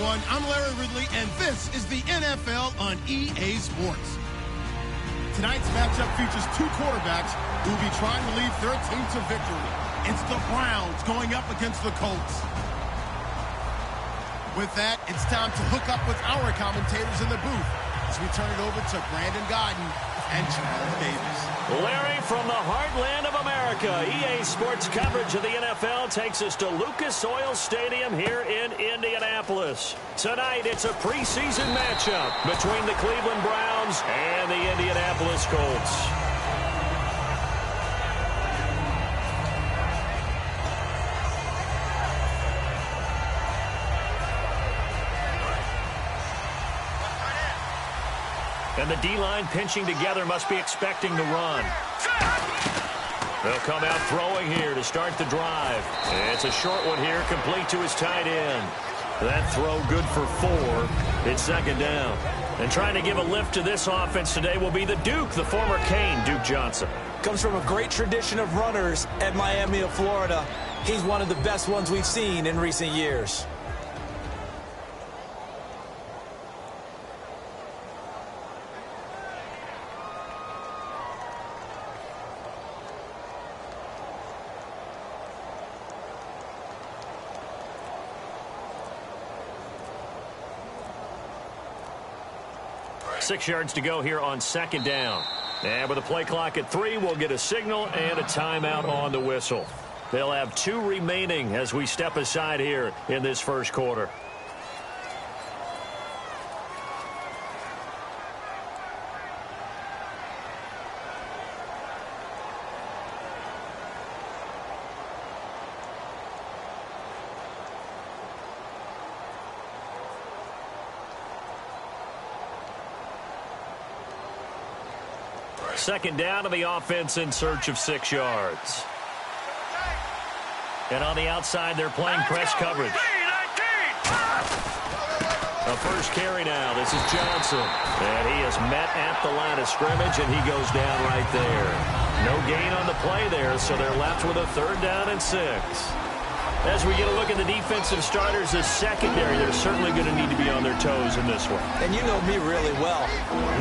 everyone. I'm Larry Ridley, and this is the NFL on EA Sports. Tonight's matchup features two quarterbacks who will be trying to lead their team to victory. It's the Browns going up against the Colts. With that, it's time to hook up with our commentators in the booth as we turn it over to Brandon Godden and Charles Davis. Larry, from the heartland of America, EA Sports coverage of the NFL takes us to Lucas Oil Stadium here in Indianapolis. Tonight, it's a preseason matchup between the Cleveland Browns and the Indianapolis Colts. And the D-line pinching together must be expecting the run. They'll come out throwing here to start the drive. It's a short one here, complete to his tight end. That throw good for 4. It's second down. And trying to give a lift to this offense today will be the Duke, the former Cane, Duke Johnson. Comes from a great tradition of runners at Miami of Florida. He's one of the best ones we've seen in recent years. Six yards to go here on second down. And with a play clock at 3, we'll get a signal and a timeout on the whistle. They'll have 2 remaining as we step aside here in this first quarter. Second down to the offense in search of 6 yards. And on the outside, they're playing press coverage. A first carry now. This is Johnson. And he is met at the line of scrimmage, and he goes down right there. No gain on the play there, so they're left with a 3rd down and 6. As we get a look at the defensive starters, the secondary, they're certainly going to need to be on their toes in this one. And you know me really well.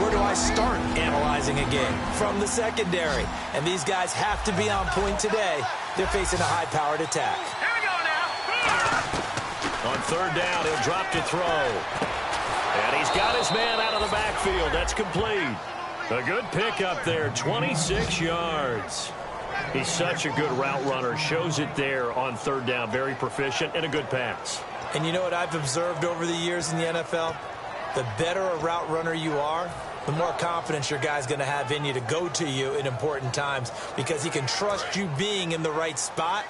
Where do I start analyzing a game? From the secondary. And these guys have to be on point today. They're facing a high-powered attack. Here we go now. On 3rd down, he'll drop to throw. And he's got his man out of the backfield. That's complete. A good pickup there, 26 yards. He's such a good route runner. Shows it there on 3rd down. Very proficient and a good pass. And you know what I've observed over the years in the NFL? The better a route runner you are, the more confidence your guy's going to have in you to go to you in important times because he can trust you being in the right spot,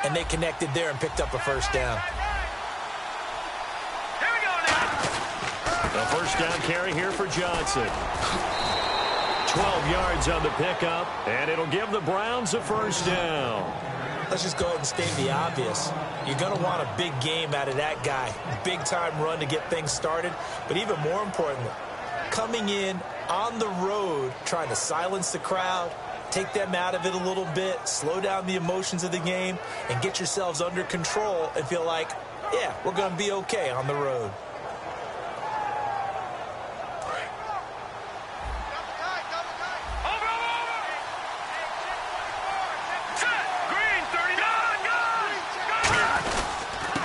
and they connected there and picked up a first down. Here we go now. A first down carry here for Johnson. 12 yards on the pickup, and it'll give the Browns a first down. Let's just go ahead and state the obvious. You're going to want a big game out of that guy. Big-time run to get things started. But even more importantly, coming in on the road, trying to silence the crowd, take them out of it a little bit, slow down the emotions of the game, and get yourselves under control and feel like, yeah, we're going to be okay on the road.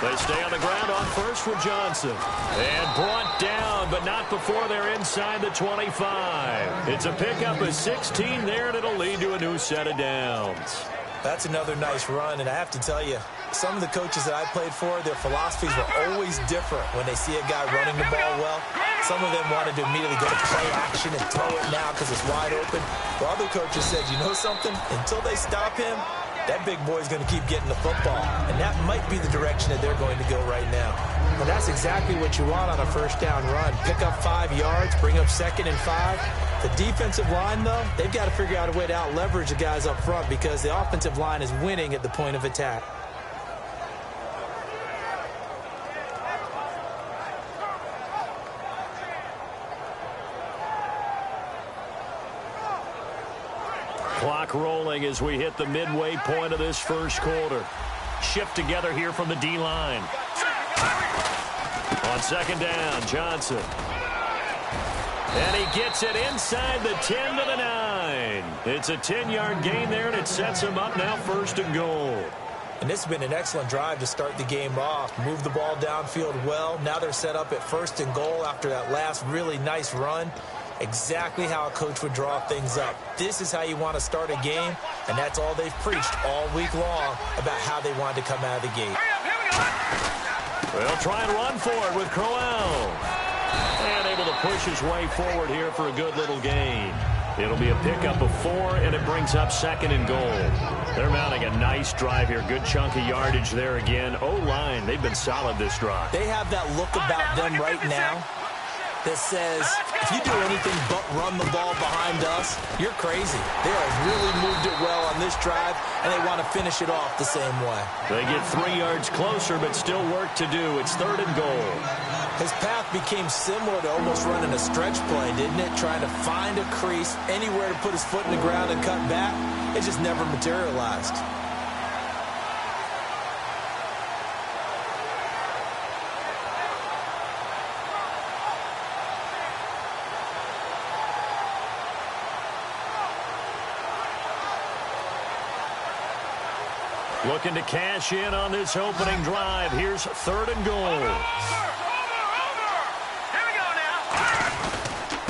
They stay on the ground on first for Johnson. And brought down, but not before they're inside the 25. It's a pickup of 16 there, and it'll lead to a new set of downs. That's another nice run, and I have to tell you, some of the coaches that I played for, their philosophies were always different when they see a guy running the ball well. Some of them wanted to immediately go to play action and throw it now because it's wide open. While other coaches said, you know something? Until they stop him, that big boy's going to keep getting the football. And that might be the direction that they're going to go right now. Well, that's exactly what you want on a first down run. Pick up 5 yards, bring up 2nd and 5. The defensive line, though, they've got to figure out a way to out-leverage the guys up front because the offensive line is winning at the point of attack. Clock rolling as we hit the midway point of this first quarter. Shift together here from the D-line. On second down, Johnson. And he gets it inside the 10 to the 9. It's a 10-yard gain there, and it sets him up now 1st and goal. And this has been an excellent drive to start the game off. Move the ball downfield well. Now they're set up at 1st and goal after that last really nice run. Exactly how a coach would draw things up. This is how you want to start a game, and that's all they've preached all week long about how they wanted to come out of the gate. They'll try and run for it with Crowell. And able to push his way forward here for a good little gain. It'll be a pickup of 4, and it brings up 2nd and goal. They're mounting a nice drive here. Good chunk of yardage there again. O-line, they've been solid this drive. They have that look about them right now that says, if you do anything but run the ball behind us, you're crazy. They have really moved it well on this drive, and they want to finish it off the same way. They get 3 yards closer, but still work to do. It's 3rd and goal. His path became similar to almost running a stretch play, didn't it? Trying to find a crease, anywhere to put his foot in the ground and cut back. It just never materialized. Looking to cash in on this opening drive. Here's 3rd and goal.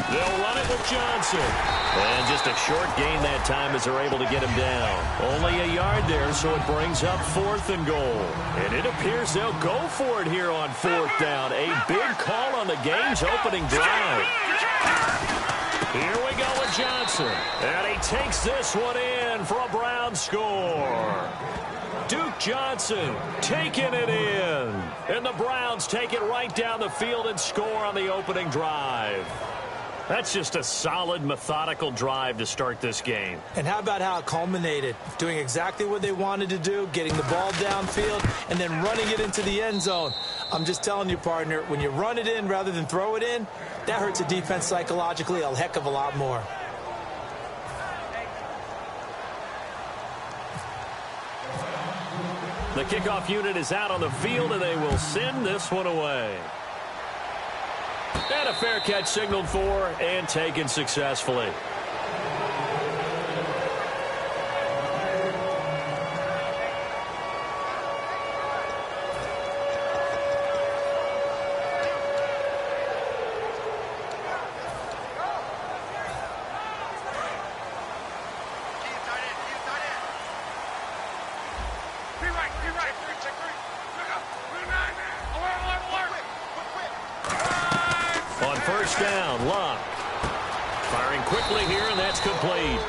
They'll run it with Johnson. And just a short gain that time as they're able to get him down. Only a yard there, so it brings up 4th and goal. And it appears they'll go for it here on 4th down. A big call on the game's opening drive. Here we go with Johnson. And he takes this one in for a Brown score. Duke Johnson taking it in. And the Browns take it right down the field and score on the opening drive. That's just a solid, methodical drive to start this game. And how about how it culminated? Doing exactly what they wanted to do, getting the ball downfield, and then running it into the end zone. I'm just telling you, partner, when you run it in rather than throw it in, that hurts a defense psychologically a heck of a lot more. The kickoff unit is out on the field, and they will send this one away. And a fair catch signaled for and taken successfully. Down, Luck. Firing quickly here, and that's complete.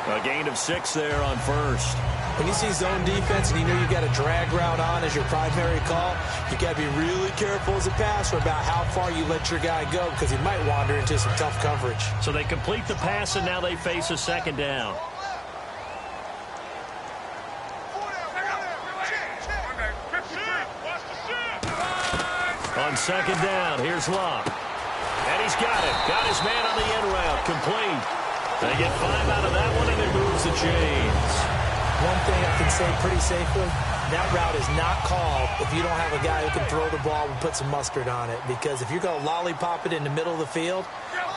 A gain of 6 there on 1st. When you see zone defense and you know you got a drag route on as your primary call, you got to be really careful as a passer about how far you let your guy go because he might wander into some tough coverage. So they complete the pass, and now they face a 2nd down. On 2nd down, here's Luck. And he's got it. Got his man on the end route. Complete. They get 5 out of that one, and it moves the chains. One thing I can say pretty safely, that route is not called if you don't have a guy who can throw the ball and put some mustard on it. Because if you're going to lollipop it in the middle of the field,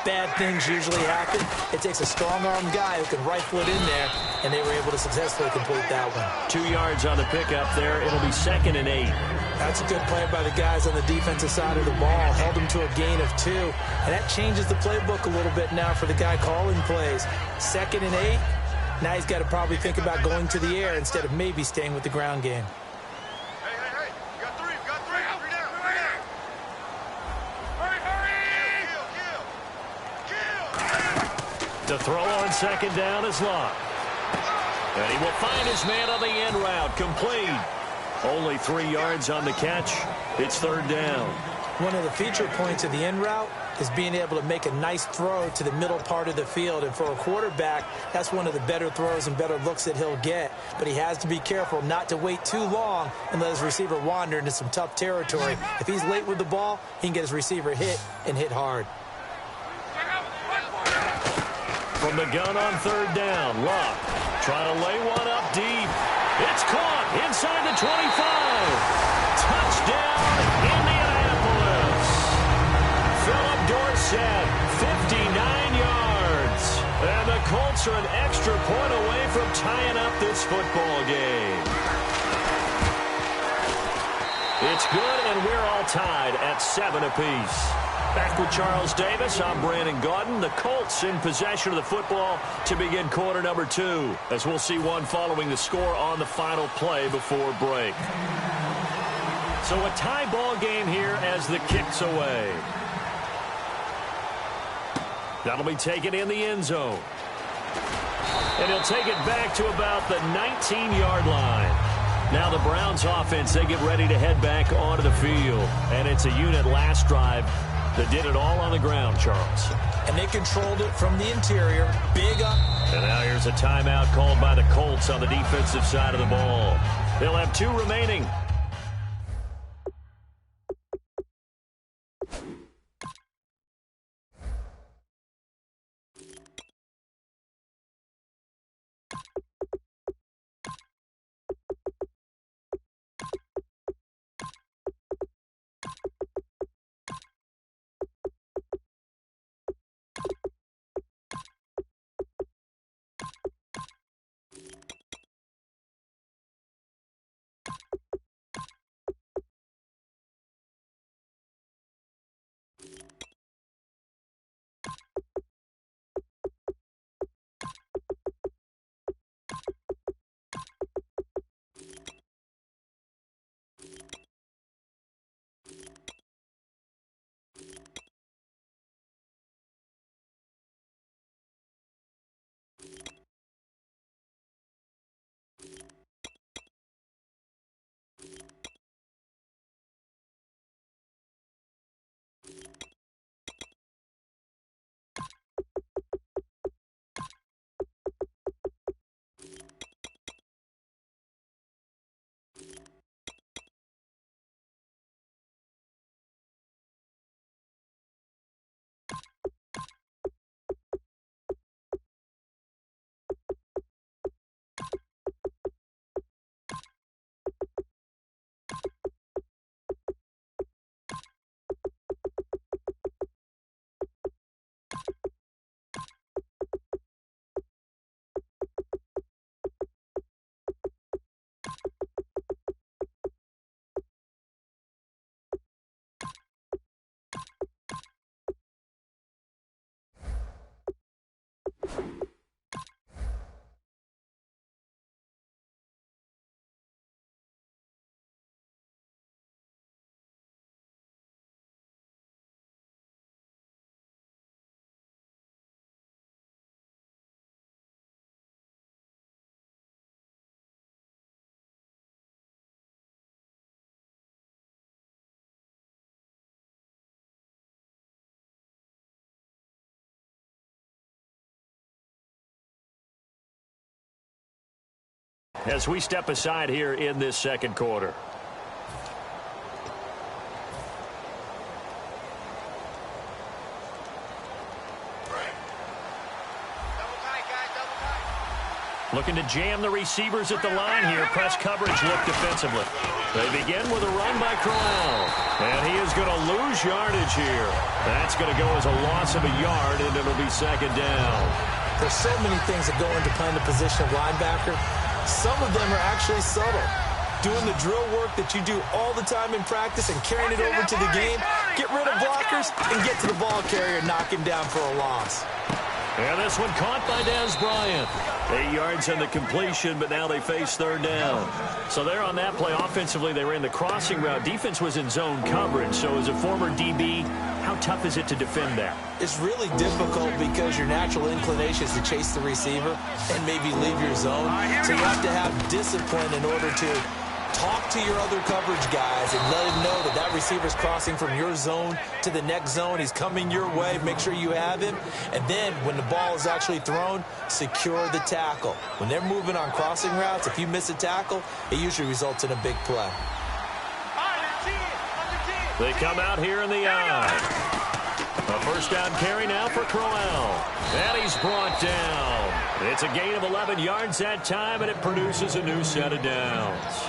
bad things usually happen. It takes a strong-armed guy who can rifle it in there, and they were able to successfully complete that one. 2 yards on the pickup there. It'll be 2nd and 8. That's a good play by the guys on the defensive side of the ball. Held them to a gain of 2. And that changes the playbook a little bit now for the guy calling plays. 2nd and 8. Now he's got to probably think about going to the air instead of maybe staying with the ground game. Hey. You got 3. You got 3. 3 down. 3 down. Hurry. To throw on 2nd down is Luck. And he will find his man on the end route. Complete. Only 3 yards on the catch. It's 3rd down. One of the feature points of the end route is being able to make a nice throw to the middle part of the field. And for a quarterback, that's one of the better throws and better looks that he'll get. But he has to be careful not to wait too long and let his receiver wander into some tough territory. If he's late with the ball, he can get his receiver hit and hit hard. From the gun on 3rd down, Luck trying to lay one up deep. It's caught inside the 25. Touchdown, Indianapolis. Colts are an extra point away from tying up this football game. It's good, and we're all tied at 7 apiece. Back with Charles Davis, I'm Brandon Gaudin. The Colts in possession of the football to begin quarter number 2, as we'll see one following the score on the final play before break. So a tie ball game here as the kick's away. That'll be taken in the end zone. And he'll take it back to about the 19-yard line. Now the Browns offense, they get ready to head back onto the field. And it's a unit last drive that did it all on the ground, Charles. And they controlled it from the interior. Big up. And now here's a timeout called by the Colts on the defensive side of the ball. They'll have 2 remaining. As we step aside here in this second quarter. Looking to jam the receivers at the line here. Press coverage look defensively. They begin with a run by Crowell. And he is going to lose yardage here. That's going to go as a loss of a yard, and it'll be second down. There's so many things that go into playing the position of linebacker. Some of them are actually subtle. Doing the drill work that you do all the time in practice and carrying it over to the game. Get rid of blockers and get to the ball carrier and knock him down for a loss. And this one caught by Dez Bryant. 8 yards on the completion, but now they face third down. So they're on that play. Offensively, they ran the crossing route. Defense was in zone coverage. So as a former DB, how tough is it to defend that? It's really difficult because your natural inclination is to chase the receiver and maybe leave your zone. So you have to have discipline in order to talk to your other coverage guys and let him know that that receiver's crossing from your zone to the next zone. He's coming your way. Make sure you have him. And then when the ball is actually thrown, secure the tackle. When they're moving on crossing routes, if you miss a tackle, it usually results in a big play. They come out here in the eye. A first down carry now for Crowell. And he's brought down. It's a gain of 11 yards that time, and it produces a new set of downs.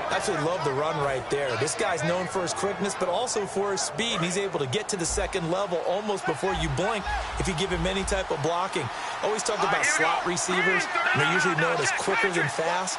Absolutely love the run right there. This guy's known for his quickness, but also for his speed. And he's able to get to the second level almost before you blink if you give him any type of blocking. Always talk about slot receivers, and they're usually known as quicker than fast.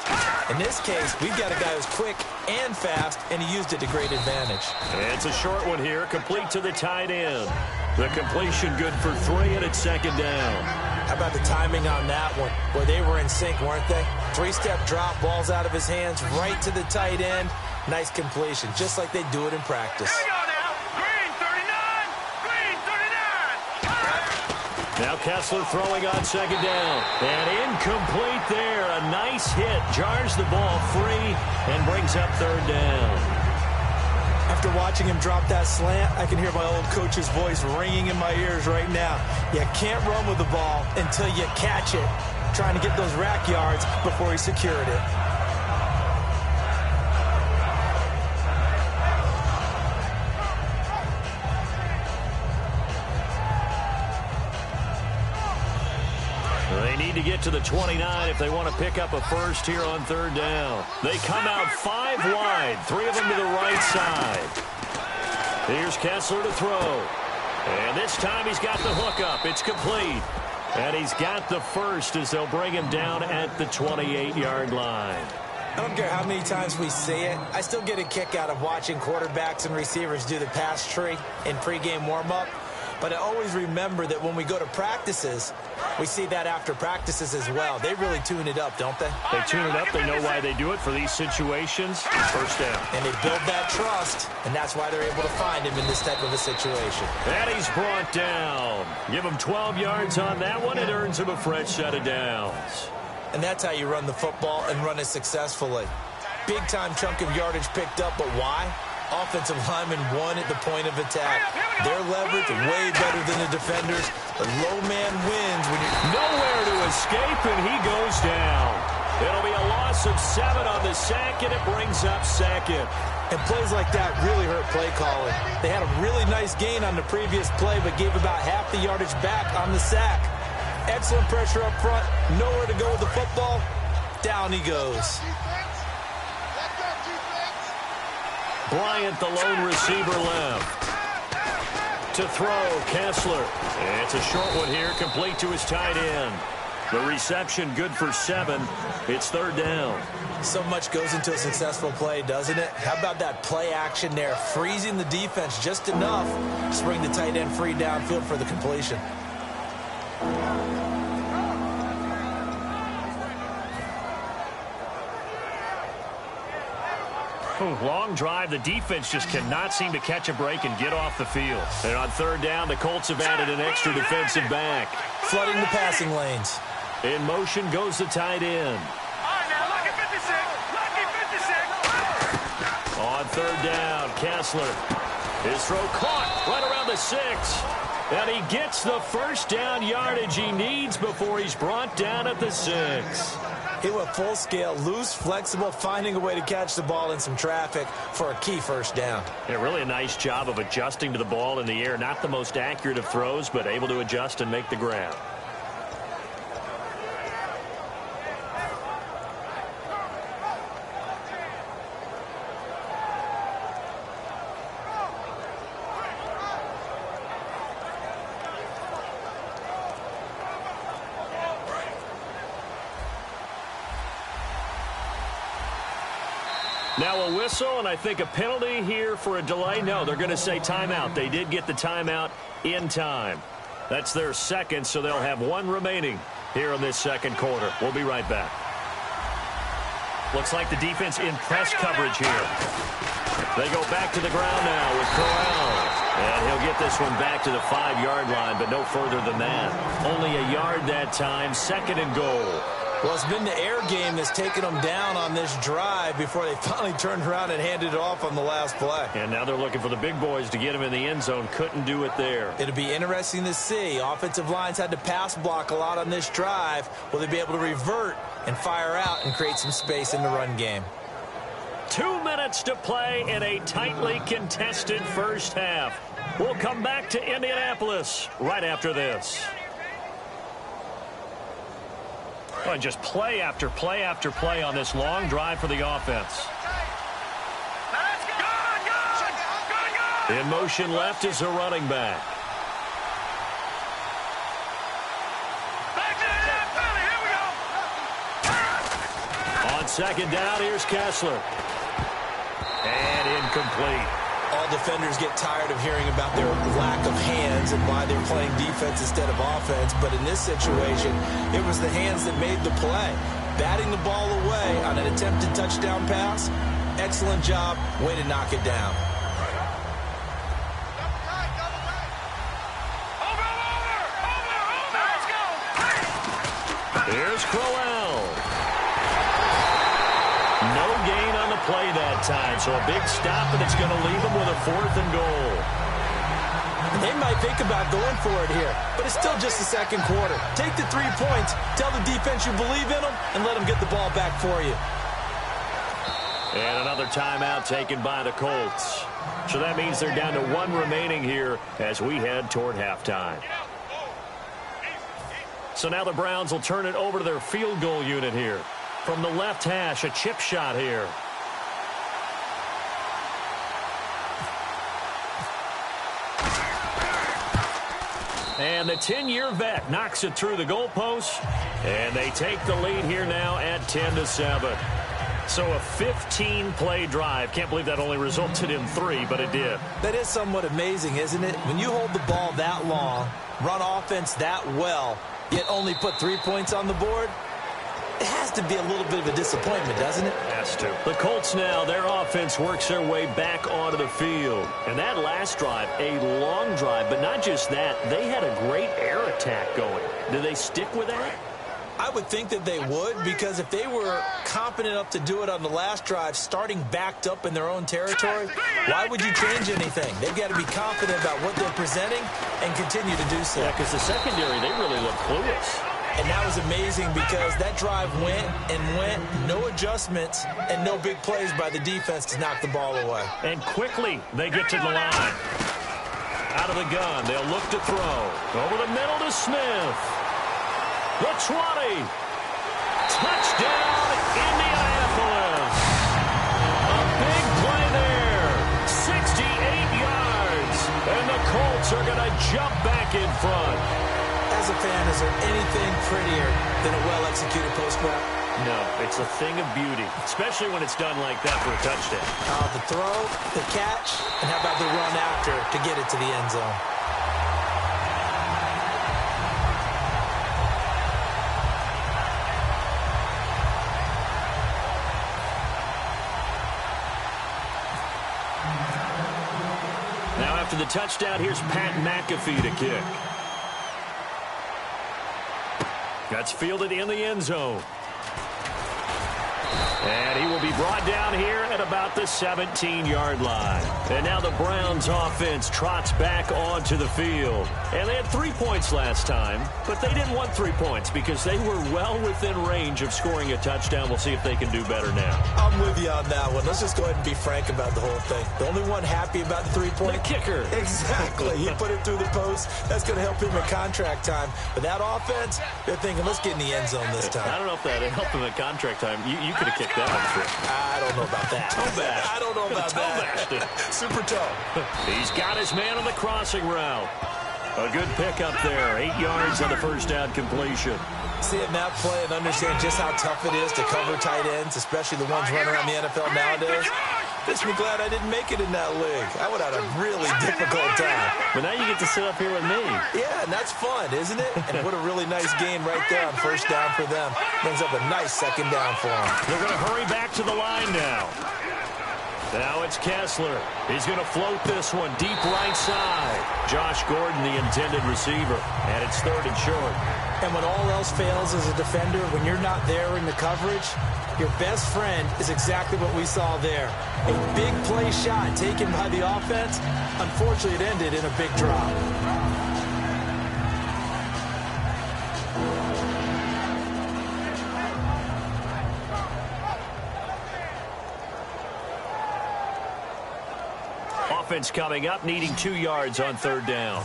In this case, we've got a guy who's quick and fast, and he used it to great advantage. And it's a short one here, complete to the tight end. The completion good for 3, and it's second down. How about the timing on that one? Boy, they were in sync, weren't they? 3-step drop, balls out of his hands, right to the tight end. Nice completion, just like they do it in practice. Here we go now. Green 39. Green 39. Now Kessler throwing on second down. And incomplete there. A nice hit. Jars the ball free and brings up third down. After watching him drop that slant, I can hear my old coach's voice ringing in my ears right now. You can't run with the ball until you catch it. Trying to get those rack yards before he secured it. They need to get to the 29 if they want to pick up a first here on third down. They come out 5 wide, 3 of them to the right side. Here's Kessler to throw. And this time he's got the hookup. It's complete. And he's got the first as they'll bring him down at the 28-yard line. I don't care how many times we see it. I still get a kick out of watching quarterbacks and receivers do the pass tree in pregame warm-up. But I always remember that when we go to practices, we see that after practices as well. They really tune it up, don't they? They tune it up. They know why they do it for these situations. First down. And they build that trust, and that's why they're able to find him in this type of a situation. And he's brought down. Give him 12 yards on that one. It earns him a fresh set of downs. And that's how you run the football and run it successfully. Big-time chunk of yardage picked up, but why? Offensive linemen won at the point of attack. Their leverage way better than the defenders. The low man wins when you're nowhere to escape, and he goes down. It'll be a loss of 7 on the sack, and it brings up second. And plays like that really hurt play calling. They had a really nice gain on the previous play, but gave about half the yardage back on the sack. Excellent pressure up front. Nowhere to go with the football. Down he goes. Bryant, the lone receiver, left. To throw, Kessler. It's a short one here, complete to his tight end. The reception good for 7. It's third down. So much goes into a successful play, doesn't it? How about that play action there? Freezing the defense just enough to bring the tight end free downfield for the completion. Long drive. The defense just cannot seem to catch a break and get off the field. And on third down, the Colts have added an extra defensive back. Flooding the passing lanes. In motion goes the tight end. All right, now, lucky 56. Lucky 56. On third down, Kessler. His throw caught right around the 6. And he gets the first down yardage he needs before he's brought down at the 6. He went full scale, loose, flexible, finding a way to catch the ball in some traffic for a key first down. Yeah, really a nice job of adjusting to the ball in the air. Not the most accurate of throws, but able to adjust and make the grab. Now a whistle, and I think a penalty here for a delay. No, they're going to say timeout. They did get the timeout in time. That's their second, so they'll have 1 remaining here in this second quarter. We'll be right back. Looks like the defense in press coverage here. They go back to the ground now with Corral. And he'll get this one back to the 5-yard line, but no further than that. Only a yard that time, 2nd and goal. Well, it's been the air game that's taken them down on this drive before they finally turned around and handed it off on the last play. And now they're looking for the big boys to get him in the end zone. Couldn't do it there. It'll be interesting to see. Offensive lines had to pass block a lot on this drive. Will they be able to revert and fire out and create some space in the run game? 2 minutes to play in a tightly contested first half. We'll come back to Indianapolis right after this. And just play after play after play on this long drive for the offense. In motion left is a running back. On second down, here's Kessler. And incomplete. All defenders get tired of hearing about their lack of hands and why they're playing defense instead of offense. But in this situation, it was the hands that made the play. Batting the ball away on an attempted touchdown pass. Excellent job. Way to knock it down. Here's Crowell. No gain on the play that time, so a big stop, and it's going to leave them with a 4th and goal. They might think about going for it here, but it's still just the second quarter. Take the 3 points, tell the defense you believe in them, and let them get the ball back for you. And another timeout taken by the Colts. So that means they're down to 1 remaining here as we head toward halftime. So now the Browns will turn it over to their field goal unit here. From the left hash, a chip shot here. And the 10-year vet knocks it through the goalpost. And they take the lead here now at 10-7. So a 15-play drive. Can't believe that only resulted in 3, but it did. That is somewhat amazing, isn't it? When you hold the ball that long, run offense that well, yet only put 3 points on the board, it has to be a little bit of a disappointment, doesn't it? Has to. The Colts now, their offense works their way back onto the field. And that last drive, a long drive, but not just that, they had a great air attack going. Do they stick with that? I would think that they would, because if they were competent enough to do it on the last drive, starting backed up in their own territory, why would you change anything? They've got to be confident about what they're presenting and continue to do so. Yeah, because the secondary, they really look clueless. And that was amazing because that drive went and went, no adjustments, and no big plays by the defense to knock the ball away. And quickly, they get to the line. Out of the gun, they'll look to throw. Over the middle to Smith. The 20. Touchdown, Indianapolis. A big play there. 68 yards. And the Colts are going to jump back in front. As a fan, is there anything prettier than a well-executed post-route? No, it's a thing of beauty, especially when it's done like that for a touchdown. The throw, the catch, and how about the run after to get it to the end zone? Now after the touchdown, here's Pat McAfee to kick. That's fielded in the end zone. And he will be brought down here at about the 17-yard line. And now the Browns offense trots back onto the field. And they had 3 points last time, but they didn't want 3 points because they were well within range of scoring a touchdown. We'll see if they can do better now. I'm with you on that one. Let's just go ahead and be frank about the whole thing. The only one happy about the 3-point? The kicker. Exactly. He put it through the post. That's going to help him in contract time. But that offense, they're thinking, let's get in the end zone this time. I don't know if that helped him at contract time. You could have kicked that one through. I don't know about that. Toe bash. I don't know about that. Super toe. He's got his man on the crossing route. A good pickup there. 8 yards on the first down completion. Seeing that play and understand just how tough it is to cover tight ends, especially the ones running around the NFL nowadays, makes me glad I didn't make it in that league. I would have had a really difficult time. But now you get to sit up here with me. Yeah, and that's fun, isn't it? And what a really nice gain right there on first down for them. Brings up a nice second down for them. They're going to hurry back to the line now. Now it's Kessler. He's going to float this one deep right side. Josh Gordon, the intended receiver. And it's 3rd and short. And when all else fails as a defender, when you're not there in the coverage, your best friend is exactly what we saw there. A big play shot taken by the offense. Unfortunately, it ended in a big drop. Offense coming up, needing 2 yards on 3rd down.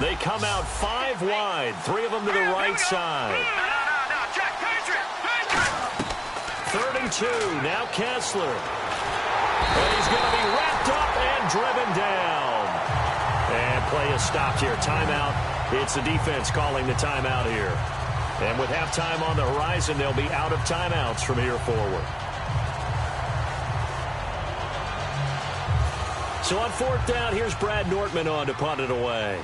They come out 5 wide, 3 of them to the right side. 3rd and 2, now Kessler. And he's going to be wrapped up and driven down. And play is stopped here. Timeout. It's the defense calling the timeout here. And with halftime on the horizon, they'll be out of timeouts from here forward. So on fourth down, here's Brad Nortman on to punt it away.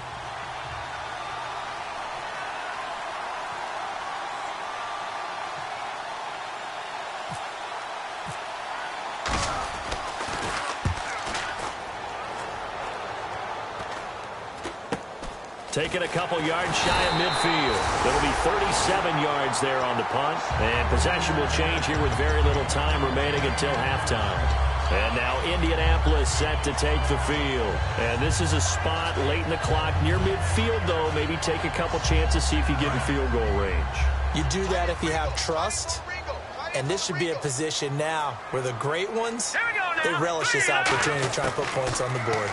Taking a couple yards shy of midfield. It'll be 37 yards there on the punt. And possession will change here with very little time remaining until halftime. And now Indianapolis set to take the field. And this is a spot late in the clock near midfield, though. Maybe take a couple chances, see if you get in field goal range. You do that if you have trust. And this should be a position now where the great ones, they relish this opportunity to try and put points on the board.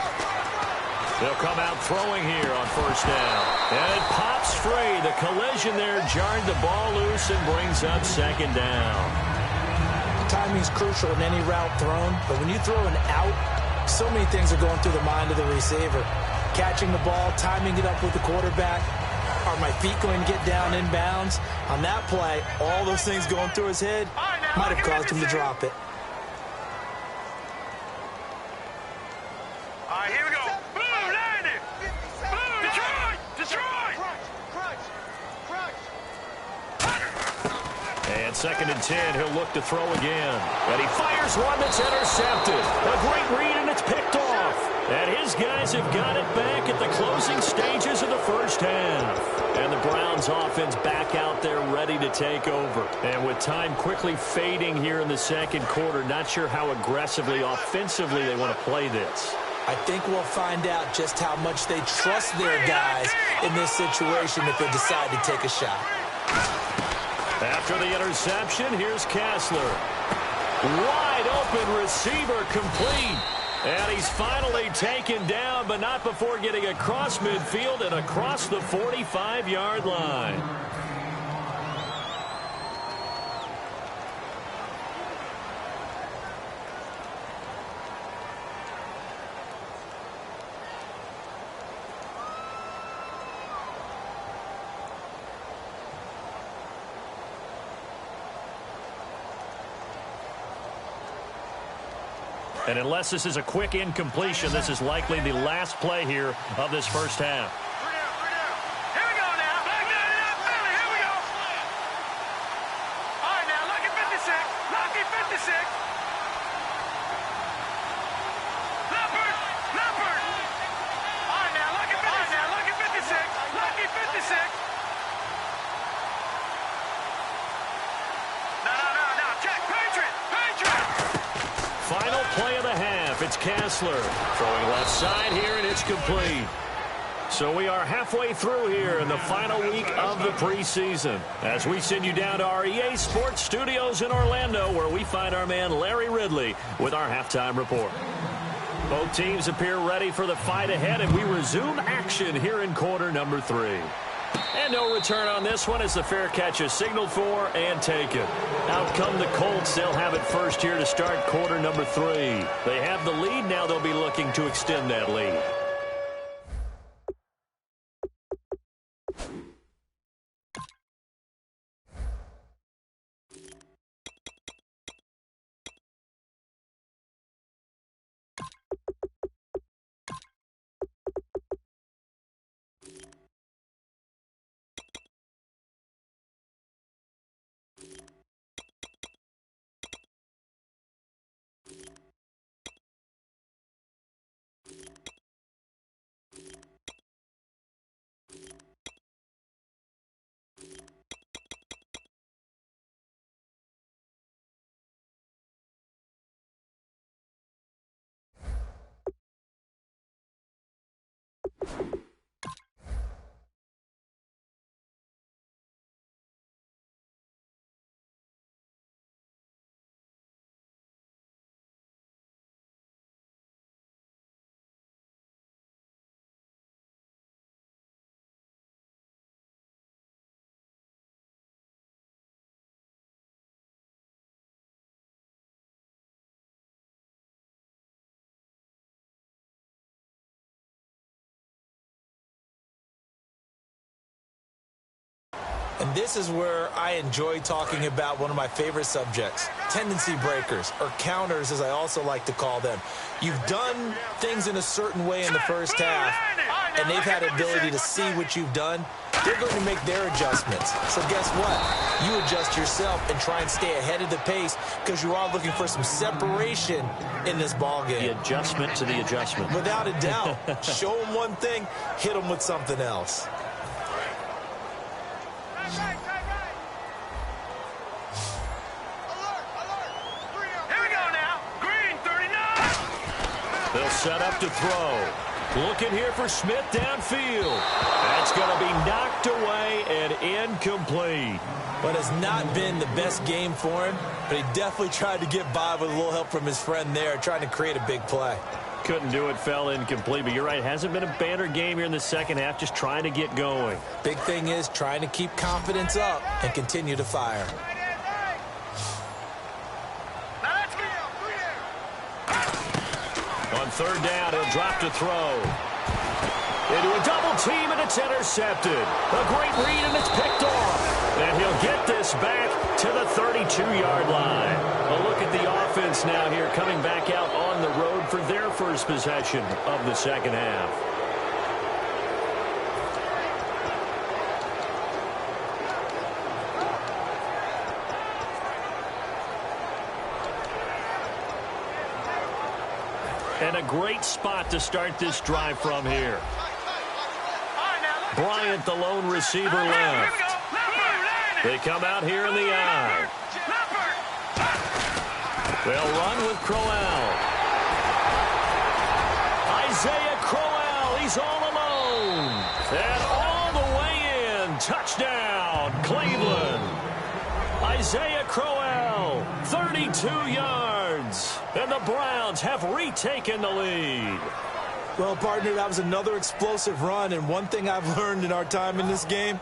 They'll come out throwing here on first down. And it pops free. The collision there jarred the ball loose and brings up second down. Timing is crucial in any route thrown, but when you throw an out, so many things are going through the mind of the receiver. Catching the ball, timing it up with the quarterback. Are my feet going to get down in bounds? On that play, all those things going through his head might have caused him to drop it. All right, here we go. Boom, land it. Boom, Detroit, Detroit. And second and 10, he'll look to throw again. And he fires one that's intercepted. A great read, and it's picked off. And his guys have got it back at the closing stages of the first half. And the Browns offense back out there ready to take over. And with time quickly fading here in the second quarter, not sure how aggressively, offensively they want to play this. I think we'll find out just how much they trust their guys in this situation if they decide to take a shot. After the interception, here's Kessler. Wide open receiver complete. And he's finally taken down, but not before getting across midfield and across the 45-yard line. And unless this is a quick incompletion, this is likely the last play here of this first half. Here we go now. Here we go. All right, now, lucky 56. Lucky 56. Leopard. All right, now, lucky 56. Lucky 56. Lucky 56. No. Check. Patriot. Final play of the half. It's Kessler throwing left side here, and it's complete. So we are halfway through here in the final week of the preseason as we send you down to our EA Sports Studios in Orlando, where we find our man Larry Ridley with our halftime report. Both teams appear ready for the fight ahead, and we resume action here in quarter number 3. And no return on this one as the fair catch is signaled for and taken. Out come the Colts. They'll have it first here to start quarter number 3. They have the lead. Now they'll be looking to extend that lead. And this is where I enjoy talking about one of my favorite subjects, tendency breakers, or counters as I also like to call them. You've done things in a certain way in the first half, and they've had the ability to see what you've done. They're going to make their adjustments. So guess what? You adjust yourself and try and stay ahead of the pace because you are looking for some separation in this ball game. The adjustment to the adjustment. Without a doubt. Show them one thing, hit them with something else. They'll set up to throw. Looking here for Smith downfield. That's going to be knocked away and incomplete. But it's not been the best game for him, but he definitely tried to get by with a little help from his friend there, trying to create a big play. Couldn't do it, fell incomplete, but you're right. Hasn't been a banner game here in the second half, just trying to get going. Big thing is trying to keep confidence up and continue to fire. On third down, he'll drop to throw. Into a double team, and it's intercepted. A great read, and it's picked off. And he'll get this back to the 32-yard line. A look at the offense now here, coming back out on the road for their first possession of the second half. And a great spot to start this drive from here. Bryant, the lone receiver, left. They come out here in the I. They'll run with Crowell. Isaiah Crowell, he's all alone. And all the way in. Touchdown, Cleveland. Isaiah Crowell, 32 yards. And the Browns have retaken the lead. Well, partner, that was another explosive run. And one thing I've learned in our time in this game,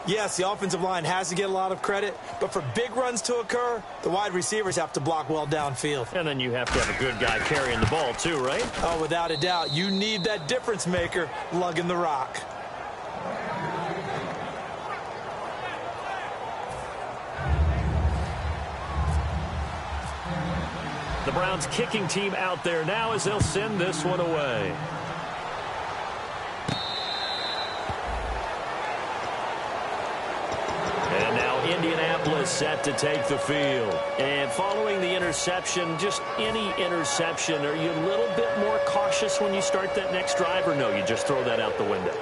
yes, the offensive line has to get a lot of credit, but for big runs to occur, the wide receivers have to block well downfield. And then you have to have a good guy carrying the ball too, right? Oh, without a doubt. You need that difference maker lugging the rock. The Browns kicking team out there now as they'll send this one away. And now Indianapolis set to take the field. And following the interception, just any interception, are you a little bit more cautious when you start that next drive, or no, you just throw that out the window?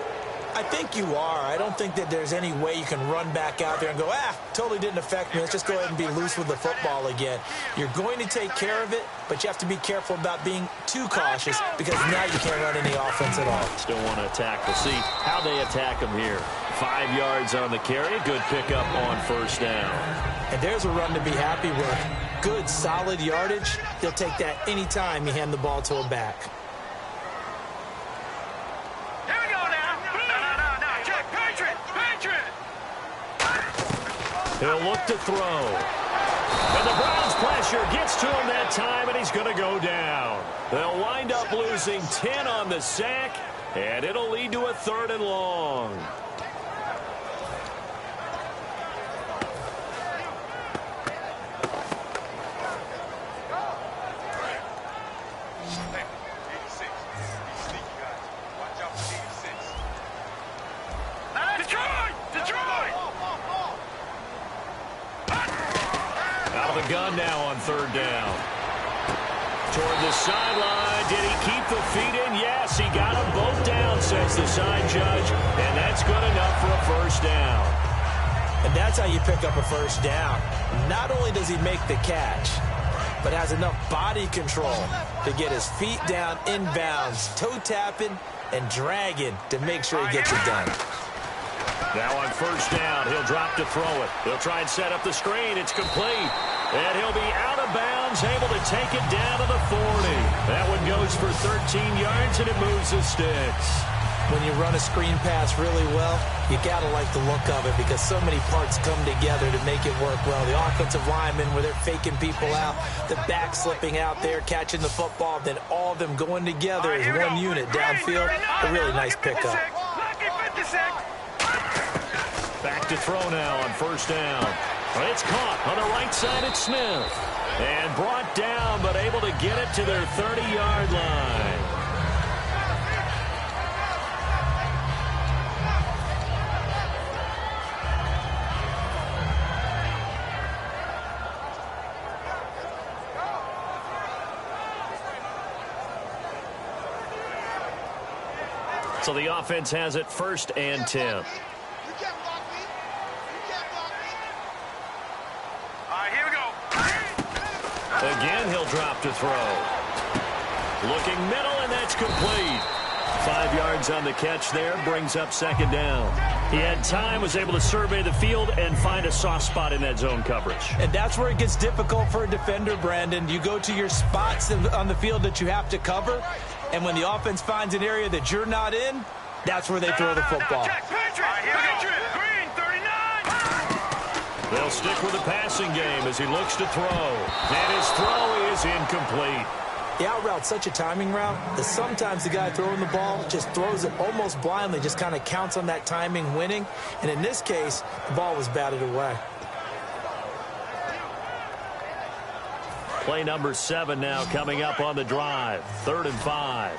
I think you are. I don't think that there's any way you can run back out there and go, totally didn't affect me. Let's just go ahead and be loose with the football again. You're going to take care of it, but you have to be careful about being too cautious because now you can't run any offense at all. Still want to attack. We'll see how they attack them here. 5 yards on the carry. Good pickup on first down. And there's a run to be happy with. Good, solid yardage. He'll take that anytime you hand the ball to a back. He'll look to throw. And the Browns pressure gets to him that time, and he's going to go down. They'll wind up losing 10 on the sack, and it'll lead to a 3rd and long. Gun now on 3rd down. Toward the sideline. Did he keep the feet in? Yes, he got them both down, says the side judge. And that's good enough for a 1st down. And that's how you pick up a 1st down. Not only does he make the catch, but has enough body control to get his feet down inbounds, toe tapping and dragging to make sure he gets it done. Now on 1st down, he'll drop to throw it. He'll try and set up the screen. It's complete. And he'll be out of bounds, able to take it down to the 40. That one goes for 13 yards, and it moves the sticks. When you run a screen pass really well, you got to like the look of it because so many parts come together to make it work well. The offensive linemen, where they're faking people out, the back slipping out there, catching the football, then all of them going together as one unit downfield. A really nice pickup. Back to throw now on first down. It's caught on the right side at Smith. And brought down, but able to get it to their 30-yard line. So the offense has it 1st and 10. Again, he'll drop to throw. Looking middle, and that's complete. 5 yards on the catch there, brings up 2nd down. He had time, was able to survey the field and find a soft spot in that zone coverage. And that's where it gets difficult for a defender, Brandon. You go to your spots on the field that you have to cover, and when the offense finds an area that you're not in, that's where they throw the football. They'll stick with the passing game as he looks to throw. And his throw is incomplete. The out route's such a timing route that sometimes the guy throwing the ball just throws it almost blindly, just kind of counts on that timing winning. And in this case, the ball was batted away. Play number 7 now coming up on the drive. 3rd and 5.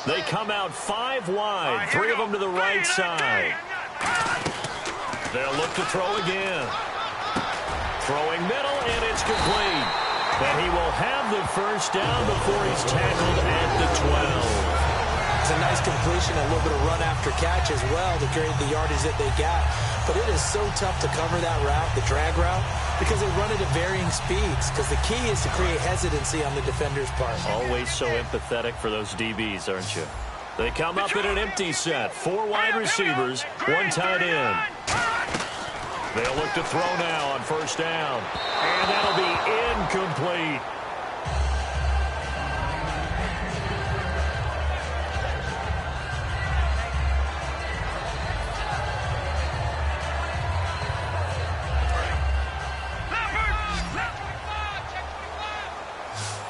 They come out 5 wide. 3 of them to the right side. They'll look to throw again. Throwing middle, and it's complete. And he will have the 1st down before he's tackled at the 12. It's a nice completion, a little bit of run after catch as well to create the yardage that they got. But it is so tough to cover that route, the drag route, because they run it at varying speeds. Because the key is to create hesitancy on the defender's part. Always so empathetic for those DBs, aren't you? They come up in an empty set. 4 wide receivers, 1 tight end. They'll look to throw now on 1st down. And that'll be incomplete.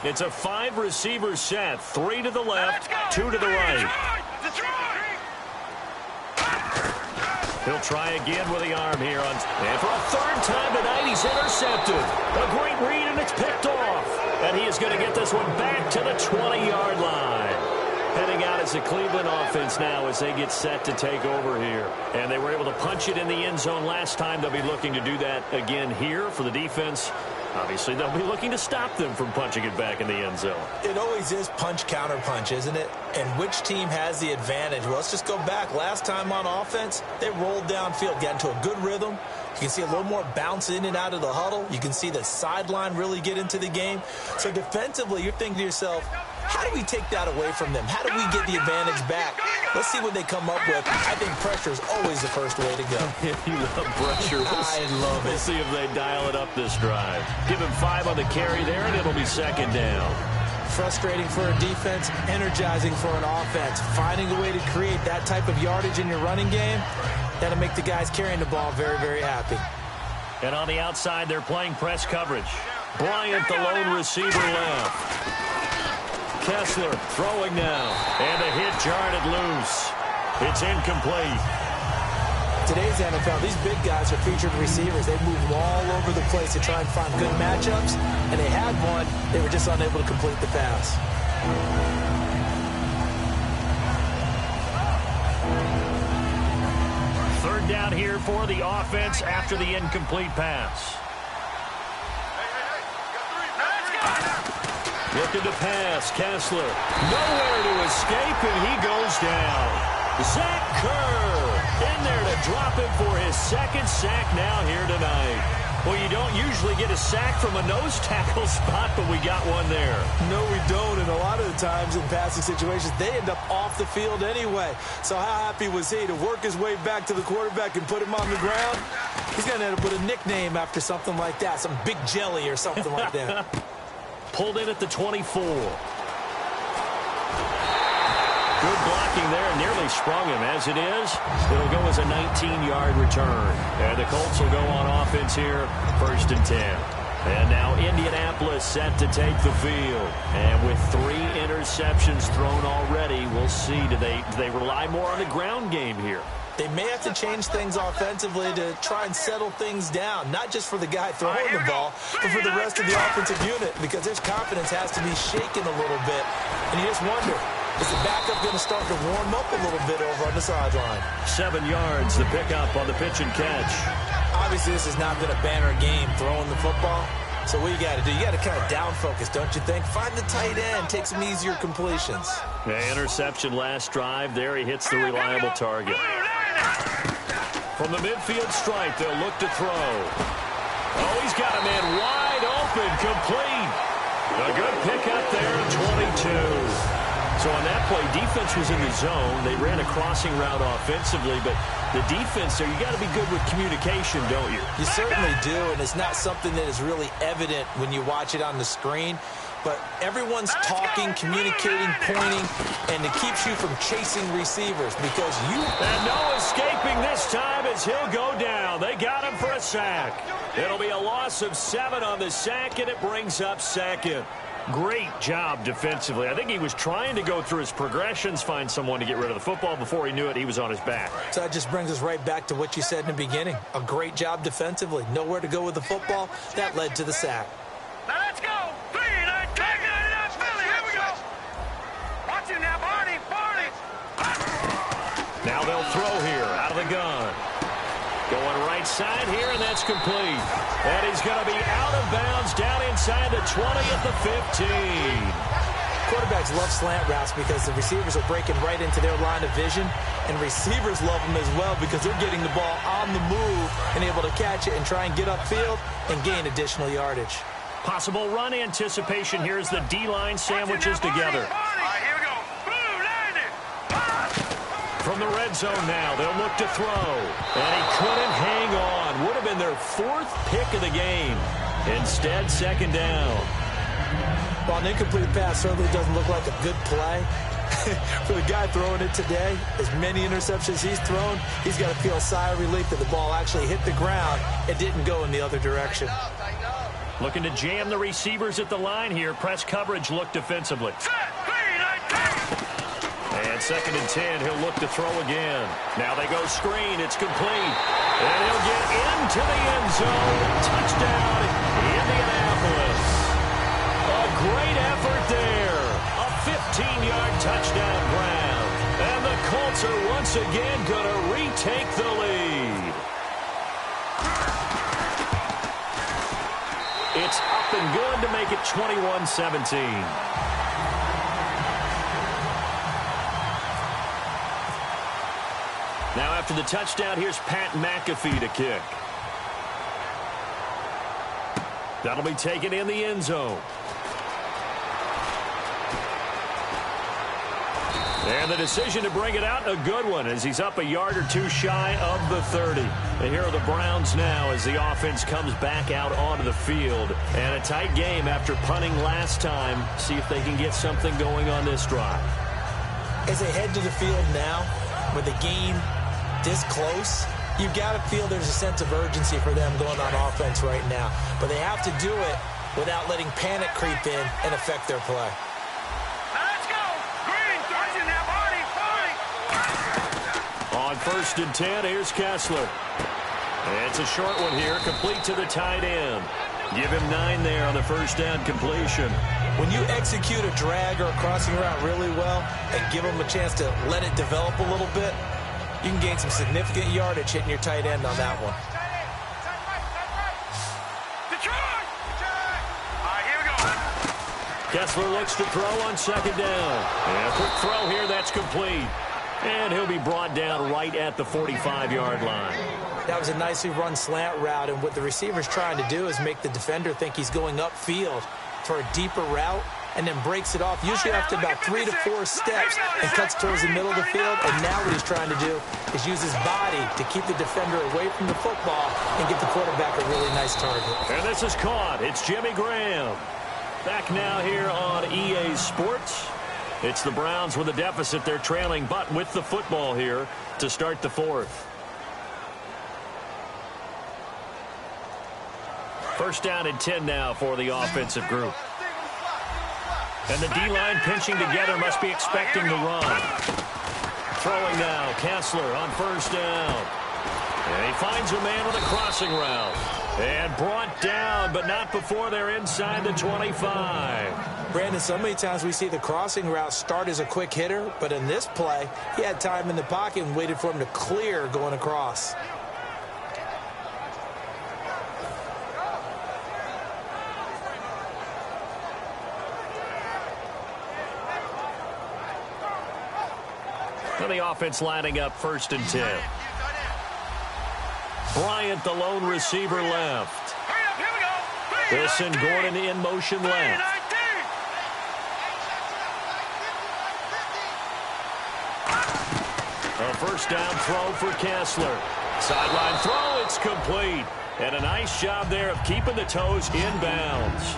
It's a 5-receiver set. 3 to the left, 2 to the right. He'll try again with the arm here. And for a 3rd time tonight, he's intercepted. A great read, and it's picked off. And he is going to get this one back to the 20-yard line. Heading out as the Cleveland offense now as they get set to take over here. And they were able to punch it in the end zone last time. They'll be looking to do that again here for the defense. Obviously, they'll be looking to stop them from punching it back in the end zone. It always is punch-counter-punch, isn't it? And which team has the advantage? Well, let's just go back. Last time on offense, they rolled downfield, got into a good rhythm. You can see a little more bounce in and out of the huddle. You can see the sideline really get into the game. So defensively, you're thinking to yourself, how do we take that away from them? How do we get the advantage back? Let's see what they come up with. I think pressure is always the first way to go. You love pressure. I love it. We'll see if they dial it up this drive. Give him 5 on the carry there, and it'll be 2nd down. Frustrating for a defense, energizing for an offense. Finding a way to create that type of yardage in your running game, that'll make the guys carrying the ball very, very happy. And on the outside, they're playing press coverage. Bryant, the lone receiver, left. Kessler throwing now, and a hit jarred loose. It's incomplete. Today's NFL, these big guys are featured receivers. They move all over the place to try and find good matchups, and they had one. They were just unable to complete the pass. 3rd down here for the offense after the incomplete pass. Looking to pass, Kessler. Nowhere to escape, and he goes down. Zach Kerr in there to drop him for his 2nd sack now here tonight. Well, you don't usually get a sack from a nose tackle spot, but we got one there. No, we don't, and a lot of the times in passing situations, they end up off the field anyway. So how happy was he to work his way back to the quarterback and put him on the ground? He's going to end up with a nickname after something like that, some Big Jelly or something like that. Pulled in at the 24. Good blocking there, nearly sprung him. As it is, it'll go as a 19-yard return. And the Colts will go on offense here, 1st and 10. And now Indianapolis set to take the field. And with 3 interceptions thrown already, we'll see. Do they rely more on the ground game here? They may have to change things offensively to try and settle things down, not just for the guy throwing the ball, but for the rest of the offensive unit, because his confidence has to be shaken a little bit. And you just wonder, is the backup going to start to warm up a little bit over on the sideline? 7 yards, the pickup on the pitch and catch. Obviously, this has not been a banner game throwing the football. So what you got to do, you got to kind of down focus, don't you think? Find the tight end, take some easier completions. Interception last drive. There he hits the reliable target. From the midfield stripe, they'll look to throw. Oh, he's got a man wide open, complete. A good pickup there at 22. So on that play, defense was in the zone. They ran a crossing route offensively, but the defense there, you got to be good with communication, don't you? You certainly do, and it's not something that is really evident when you watch it on the screen. But everyone's talking, communicating, pointing, and it keeps you from chasing receivers because you... And no escaping this time as he'll go down. They got him for a sack. It'll be a loss of 7 on the sack, and it brings up second. Great job defensively. I think he was trying to go through his progressions, find someone to get rid of the football. Before he knew it, he was on his back. So that just brings us right back to what you said in the beginning. A great job defensively. Nowhere to go with the football. That led to the sack. Now let's go. 3, 9, 10, 9, Philly. Here we go. Watch him now, Barney. Now they'll throw here out of the gun. Going right side here, and that's complete. And he's going to be out of bounds down inside the 20 at the 15. Quarterbacks love slant routes because the receivers are breaking right into their line of vision, and receivers love them as well because they're getting the ball on the move and able to catch it and try and get upfield and gain additional yardage. Possible run anticipation here as the D-line sandwiches together. Here we go. From the red zone now, they'll look to throw. And he couldn't hang on. Would have been their 4th pick of the game. Instead, second down. Well, an incomplete pass certainly doesn't look like a good play. For the guy throwing it today, as many interceptions he's thrown, he's got to feel a sigh of relief that the ball actually hit the ground and didn't go in the other direction. Looking to jam the receivers at the line here. Press coverage look defensively. And 2nd and 10, he'll look to throw again. Now they go screen. It's complete. And he'll get into the end zone. Touchdown, Indianapolis. A great effort there. A 15-yard touchdown grab. And the Colts are once again going to retake the lead. It's up and good to make it 21-17. Now after the touchdown, here's Pat McAfee to kick. That'll be taken in the end zone. And the decision to bring it out, a good one, as he's up a yard or two shy of the 30. And here are the Browns now as the offense comes back out onto the field. And a tight game after punting last time. See if they can get something going on this drive. As they head to the field now, with the game this close, you've got to feel there's a sense of urgency for them going on offense right now. But they have to do it without letting panic creep in and affect their play. Let's go. Green, touching that body. On 1st and 10, here's Kessler. It's a short one here, complete to the tight end. Give him 9 there on the first down completion. When you execute a drag or a crossing route really well and give them a chance to let it develop a little bit, you can gain some significant yardage hitting your tight end on that one. Detroit. Here we go. Kessler looks to throw on 2nd down. And a quick throw here, that's complete. And he'll be brought down right at the 45-yard line. That was a nicely run slant route, and what the receiver's trying to do is make the defender think he's going upfield for a deeper route, and then breaks it off, usually after about 3 to 4 steps, and cuts towards the middle of the field. And now what he's trying to do is use his body to keep the defender away from the football and get the quarterback a really nice target. And this is caught. It's Jimmy Graham. Back now here on EA Sports. It's the Browns with a deficit. They're trailing, but with the football here to start the 4th. 1st down and 10 now for the offensive group. And the D-line pinching together, must be expecting the run. Throwing now, Kessler on first down. And he finds a man with a crossing route. And brought down, but not before they're inside the 25. Brandon, so many times we see the crossing route start as a quick hitter, but in this play, he had time in the pocket and waited for him to clear going across. And the offense lining up 1st and 10. Bryant, the lone receiver, left. This and Gordon in motion left. A first down throw for Kessler. Sideline throw, it's complete. And a nice job there of keeping the toes in bounds.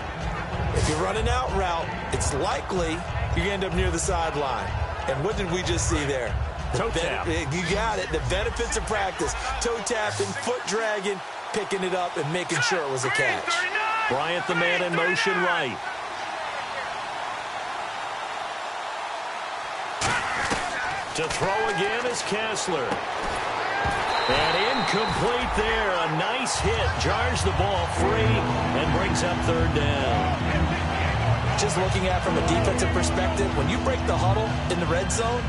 If you're running out route, it's likely you end up near the sideline. And what did we just see there? Toe tap. You got it. The benefits of practice. Toe tapping, foot dragging, picking it up, and making sure it was a catch. Bryant, the man in motion right. To throw again is Kessler. And incomplete there. A nice hit. Jars the ball free and brings up 3rd down. Just looking at it from a defensive perspective, when you break the huddle in the red zone,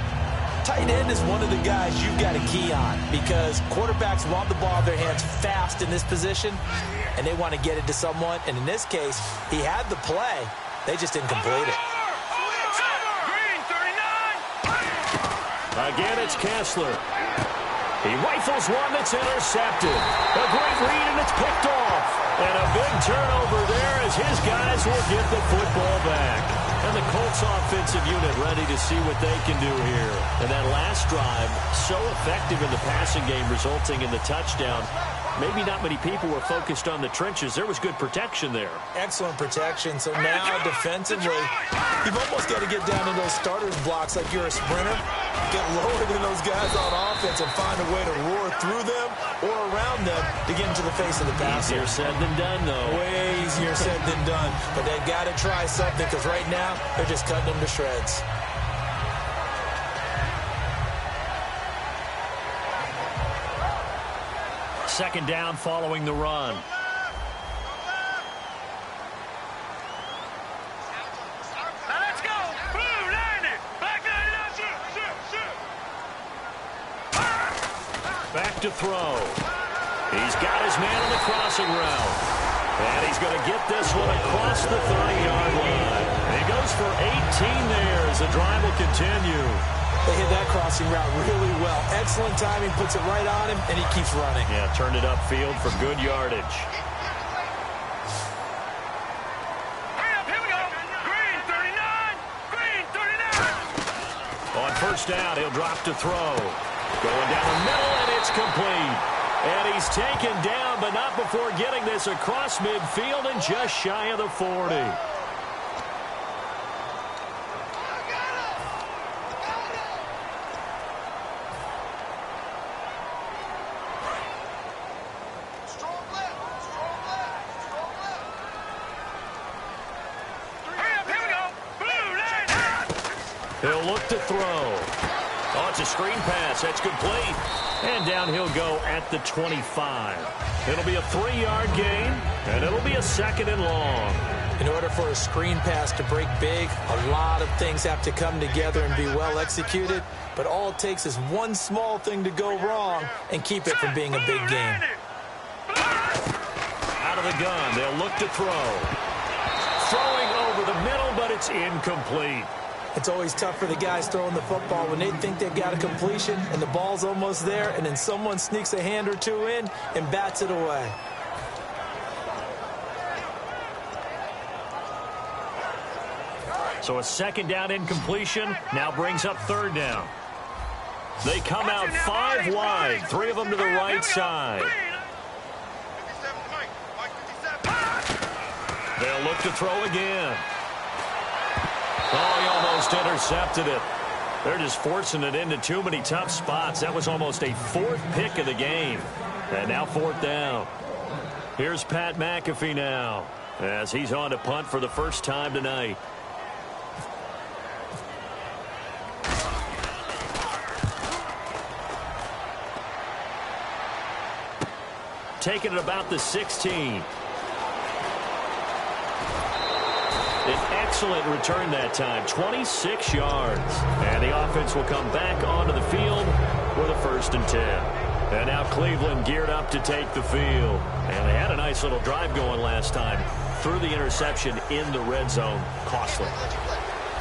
tight end is one of the guys you've got to key on because quarterbacks want the ball in their hands fast in this position, and they want to get it to someone. And in this case, he had the play. They just didn't complete it. Again, it's Kessler. He rifles one that's intercepted. A great read, and it's picked off. And a big turnover there as his guys will get the football back. And the Colts offensive unit ready to see what they can do here. And that last drive, so effective in the passing game, resulting in the touchdown. Maybe not many people were focused on the trenches. There was good protection there. Excellent protection. So now defensively, you've almost got to get down to those starters blocks like you're a sprinter. Get lower than those guys on offense and find a way to roar through them or around them to get into the face of the passer. Easier said than done, though. Way easier said than done. But they've got to try something because right now they're just cutting them to shreds. Second down following the run. Back to throw. He's got his man on the crossing route. And he's going to get this one across the 30-yard line. And he goes for 18 there as the drive will continue. They hit that crossing route really well. Excellent timing, puts it right on him, and he keeps running. Yeah, turned it upfield for good yardage. Here we go. Green 39. Green 39. On first down, he'll drop to throw. Going down the middle, and it's complete. And he's taken down, but not before getting this across midfield and just shy of the 40. He'll look to throw. Oh, it's a screen pass. That's complete. And down he'll go at the 25. It'll be a 3-yard gain, and it'll be a 2nd and long. In order for a screen pass to break big, a lot of things have to come together and be well executed. But all it takes is one small thing to go wrong and keep it from being a big game. Out of the gun, they'll look to throw. Throwing over the middle, but it's incomplete. It's always tough for the guys throwing the football when they think they've got a completion and the ball's almost there, and then someone sneaks a hand or two in and bats it away. So a 2nd down incompletion now brings up 3rd down. They come out 5 wide, 3 of them to the right side. They'll look to throw again. Oh, he almost intercepted it. They're just forcing it into too many tough spots. That was almost a 4th pick of the game. And now 4th down. Here's Pat McAfee now as he's on to punt for the first time tonight. taken at about the 16. An excellent return that time, 26 yards. And the offense will come back onto the field with a 1st and 10. And now Cleveland geared up to take the field. And they had a nice little drive going last time. Threw the interception in the red zone. Costly.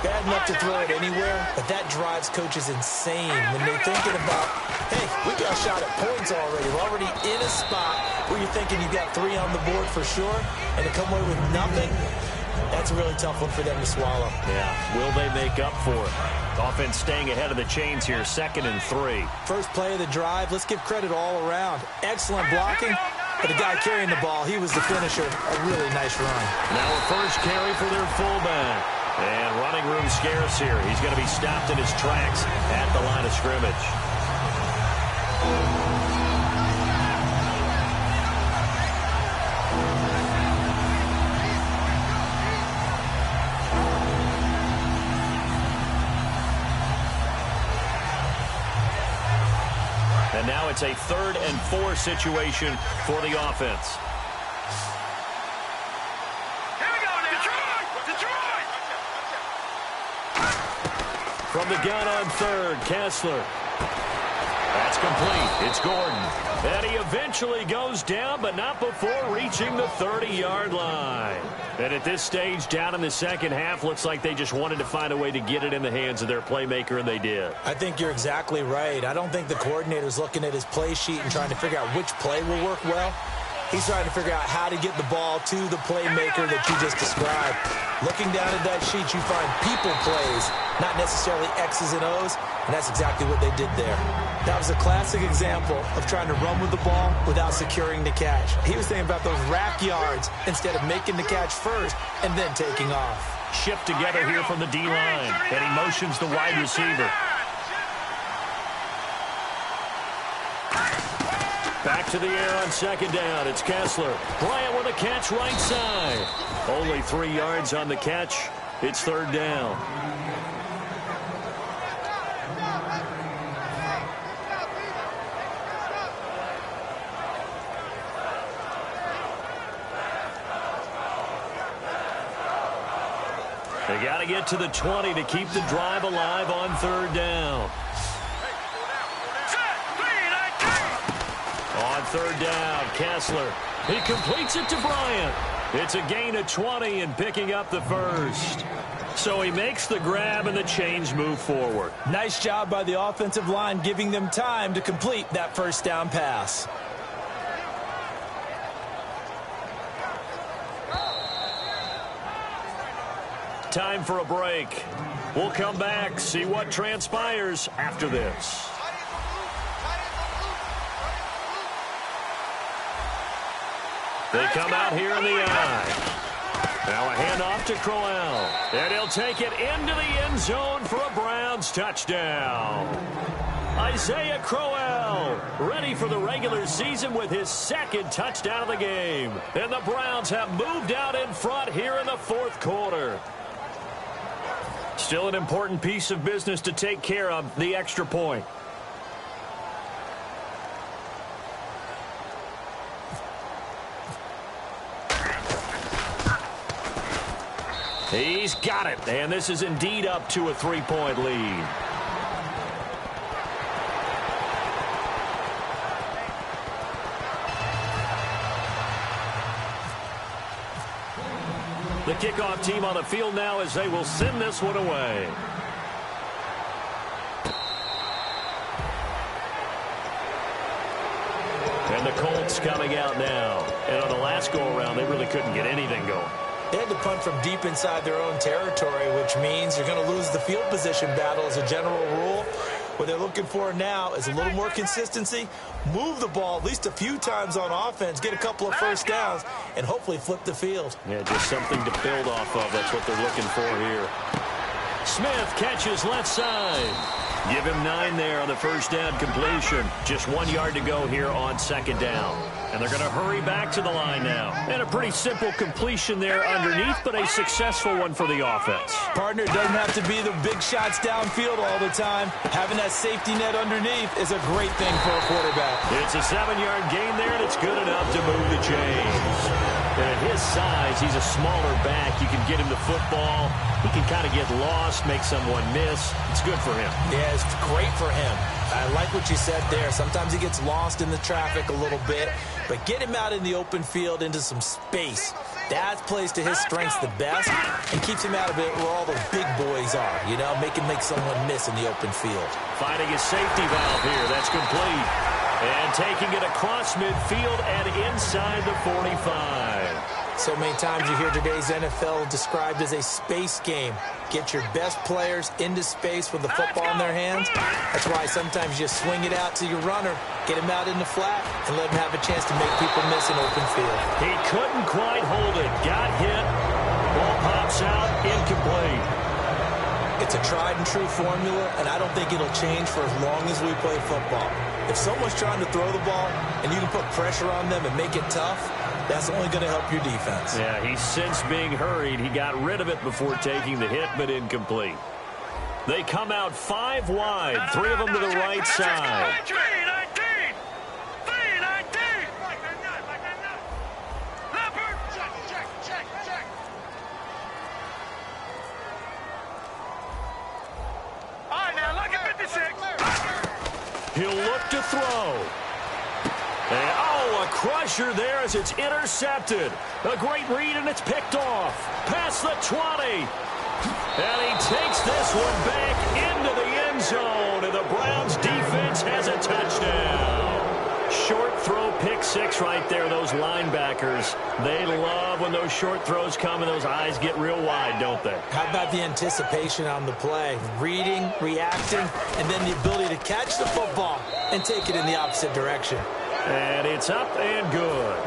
Bad enough to throw it anywhere, but that drives coaches insane when they're thinking about, hey, we got a shot at points already. We're already in a spot where you're thinking you've got 3 on the board for sure, and to come away with nothing, that's a really tough one for them to swallow. Yeah, will they make up for it? Offense staying ahead of the chains here, 2nd and 3. First play of the drive, let's give credit all around. Excellent blocking, but the guy carrying the ball, he was the finisher. A really nice run. Now a first carry for their fullback. And running room scarce here. He's going to be stopped in his tracks at the line of scrimmage. And now it's a 3rd and 4 situation for the offense. From the gun on 3rd, Kessler. That's complete. It's Gordon. And he eventually goes down, but not before reaching the 30-yard line. And at this stage, down in the second half, looks like they just wanted to find a way to get it in the hands of their playmaker, and they did. I think you're exactly right. I don't think the coordinator's looking at his play sheet and trying to figure out which play will work well. He's trying to figure out how to get the ball to the playmaker that you just described. Looking down at that sheet, you find people plays, not necessarily X's and O's, and that's exactly what they did there. That was a classic example of trying to run with the ball without securing the catch. He was thinking about those rack yards instead of making the catch first and then taking off. Shift together here from the D-line, and he motions the wide receiver. Back to the air on 2nd down. It's Kessler. Bryant with a catch right side. Only 3 yards on the catch. It's 3rd down. They got to get to the 20 to keep the drive alive on 3rd down. On 3rd down, Kessler. He completes it to Bryant. It's a gain of 20 and picking up the 1st. So he makes the grab and the chains move forward. Nice job by the offensive line giving them time to complete that 1st down pass. Time for a break. We'll come back, see what transpires after this. They come out here in the eye. Now a handoff to Crowell. And he'll take it into the end zone for a Browns touchdown. Isaiah Crowell ready for the regular season with his 2nd touchdown of the game. And the Browns have moved out in front here in the 4th quarter. Still an important piece of business to take care of, the extra point. He's got it, and this is indeed up to a 3-point lead. The kickoff team on the field now as they will send this one away. And the Colts coming out now. And on the last go-around, they really couldn't get anything going. They had to punt from deep inside their own territory, which means you're going to lose the field position battle as a general rule. What they're looking for now is a little more consistency, move the ball at least a few times on offense, get a couple of 1st downs, and hopefully flip the field. Yeah, just something to build off of. That's what they're looking for here. Smith catches left side. Give him 9 there on the 1st down completion. Just 1 yard to go here on 2nd down. And they're going to hurry back to the line now. And a pretty simple completion there underneath, but a successful one for the offense. Partner, doesn't have to be the big shots downfield all the time. Having that safety net underneath is a great thing for a quarterback. It's a 7-yard gain there, and it's good enough to move the chains. And at his size, he's a smaller back. You can get him the football. He can kind of get lost, make someone miss. It's good for him. Yeah, it's great for him. I like what you said there. Sometimes he gets lost in the traffic a little bit, but get him out in the open field into some space. That plays to his strengths the best and keeps him out of it where all the big boys are, you know, make someone miss in the open field. Finding his safety valve here. That's complete. And taking it across midfield and inside the 45. So many times you hear today's NFL described as a space game. Get your best players into space with the football in their hands. That's why sometimes you swing it out to your runner, get him out in the flat, and let him have a chance to make people miss in open field. He couldn't quite hold it. Got hit. Ball pops out. Incomplete. It's a tried-and-true formula, and I don't think it'll change for as long as we play football. If someone's trying to throw the ball and you can put pressure on them and make it tough, that's only going to help your defense. Yeah, he's since being hurried. He got rid of it before taking the hit, but incomplete. They come out 5 wide, 3 of them to the right side. 319! 319! Leopard! Check. All right, now look at 56. He'll look to throw. And, oh, a crusher there as it's intercepted. A great read, and it's picked off. Past the 20. And he takes this one back into the end zone, and the Browns defense has a touchdown. Short throw, pick 6 right there. Those linebackers, they love when those short throws come and those eyes get real wide, don't they? How about the anticipation on the play? Reading, reacting, and then the ability to catch the football and take it in the opposite direction. And it's up and good.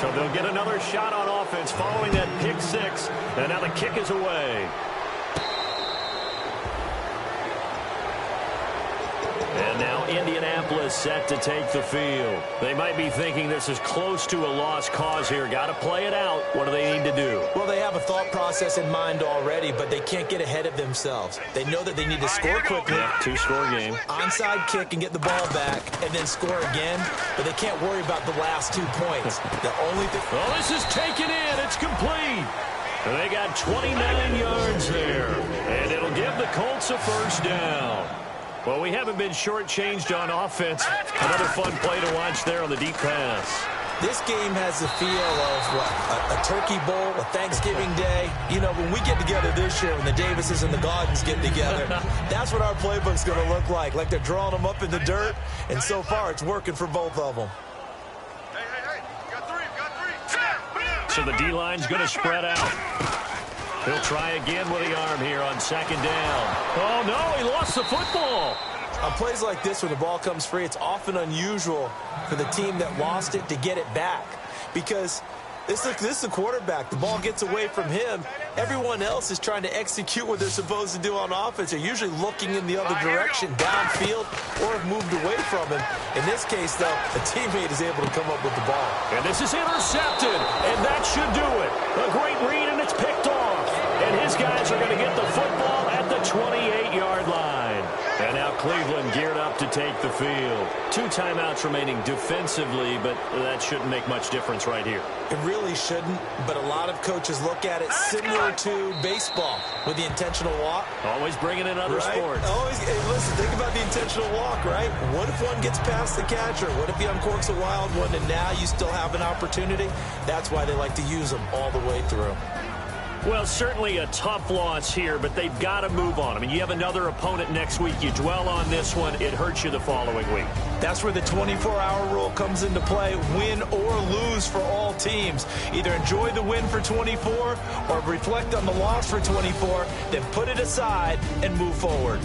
So they'll get another shot on offense following that pick 6. And now the kick is away. And now Indianapolis set to take the field. They might be thinking this is close to a lost cause here. Got to play it out. What do they need to do? Well, they have a thought process in mind already, but they can't get ahead of themselves. They know that they need to score quickly. Yeah, 2-score game. Onside kick and get the ball back and then score again, but they can't worry about the last 2 points. The only thing... Well, this is taken in. It's complete. And they got 29 yards there. And it'll give the Colts a first down. Well, we haven't been shortchanged on offense. Another fun play to watch there on the deep pass. This game has the feel of, what, a turkey bowl, a Thanksgiving day. You know, when we get together this year, when the Davises and the Gaudens get together, that's what our playbook's going to look like they're drawing them up in the dirt, and so far it's working for both of them. Hey, got three. So the D-line's going to spread out. He'll try again with the arm here on 2nd down. Oh, no, he lost the football. On plays like this where the ball comes free, it's often unusual for the team that lost it to get it back because this is the quarterback. The ball gets away from him. Everyone else is trying to execute what they're supposed to do on offense. They're usually looking in the other direction, downfield, or have moved away from him. In this case, though, a teammate is able to come up with the ball. And this is intercepted, and that should do it. A great read, and it's picked off. And his guys are going to get the football at the 28-yard line. And now Cleveland geared up to take the field. 2 timeouts remaining defensively, but that shouldn't make much difference right here. It really shouldn't, but a lot of coaches look at it similar to baseball with the intentional walk. Always bringing in other sports. Always, hey, listen, think about the intentional walk, right? What if one gets past the catcher? What if he uncorks a wild one and now you still have an opportunity? That's why they like to use them all the way through. Well, certainly a tough loss here, but they've got to move on. I mean, you have another opponent next week. You dwell on this one, it hurts you the following week. That's where the 24-hour rule comes into play, win or lose for all teams. Either enjoy the win for 24 or reflect on the loss for 24, then put it aside and move forward.